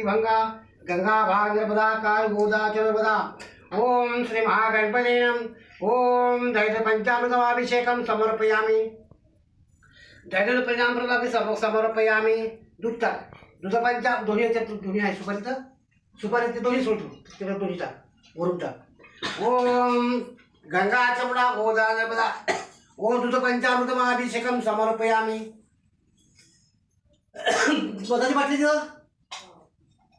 भंगा गंगा भाग नर्मदा काल गोदा चर्मदा। ओम श्री महागणपते नमः। ओम दैत्य पंचामृताभिषेकं समर्पयामि। दैत्य पंचामृताभिषेकं समर्पयामि। दूध पंचा दोन्ही दोन्ही आहे सुपारीचं दोन्ही सोडतो त्याला दोन्ही टाक वरून टाक। ओम गंगा चमडा गोदा नर्मदा। ओम दूध पंचामृताभिषेकं समर्पयामि। दुधाची बाटली दिलं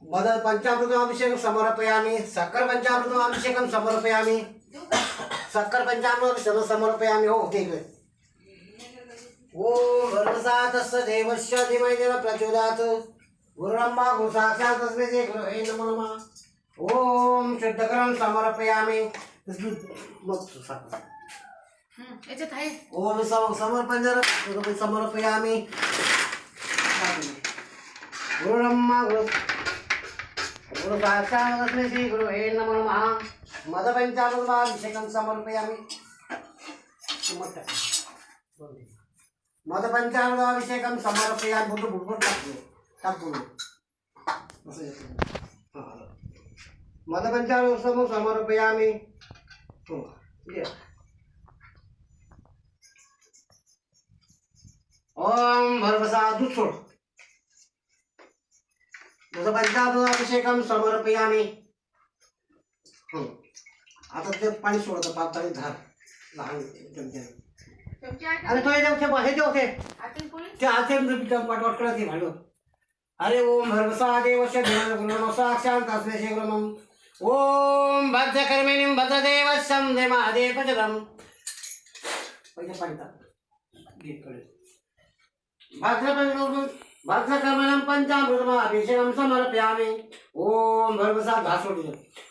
मद पंचामृताभिषेकं समर्पयामि। शक्कर पंचामृताभिषेकं समर्पयामि। शक्कर पंचामृताभिषेकं समर्पयामि। हो ठीक आहे। ओम भर्गसा तस्य देवस्य धीमहि प्रचोदयात् गुरुर्ब्रह्मा गुरुसाक्षात् तस्मै श्री गुरवे नमः। ओम शुद्धकरं समर्पयामि। मग याच्यात आहे ओम समर्पण समर्पयामि। गुरुर्ब्रह्मा गुरुसाक्षात् तस्मै श्री गुरवे नमः। मद पंचामृताभिषेकं समर्पयामि। मद पंचामृताभिषेकं समर्पयामि। बोलतो बुडबुड टाकतो मद पंचामृतं समर्पयामि। ओम भर्गसा दूध सोड मद पंचामृताभिषेकं समर्पयामि। आता ते पाणी सोडतं पातळी धार लहान अरे तो हे जे होते ते आते वाटवाट करत नाही भांडव। अरे ओम भर्गसा देवस्य धीमहि साक्षात् तस्मै श्री गुरवे नमः। ओम भद्रकर्मिणीं भद्रदेवस्यं देवादेव प्रचोदयात्। पहिले पाणी टाक गीत कडे भद्रकर्मिणीं पंचामृताभिषेकं समर्पयामि। ओम भर्गसा घासोडी।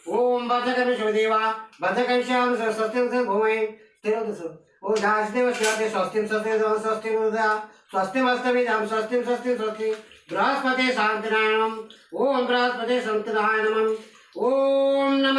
ओम भद्रकर्मेश्वर देवा भद्रकर्मेश्वर स्वस्ति भूमि तेरवदस। ओ दासदेव शिवाते स्वस्तिं स्वस्तिं उदया स्वस्तिमस्तविदां स्वस्तिं स्वस्ति बृहस्पते शान्तिनाय नमः। ओम बृहस्पते शान्तिनाय नमः। ओम नमः।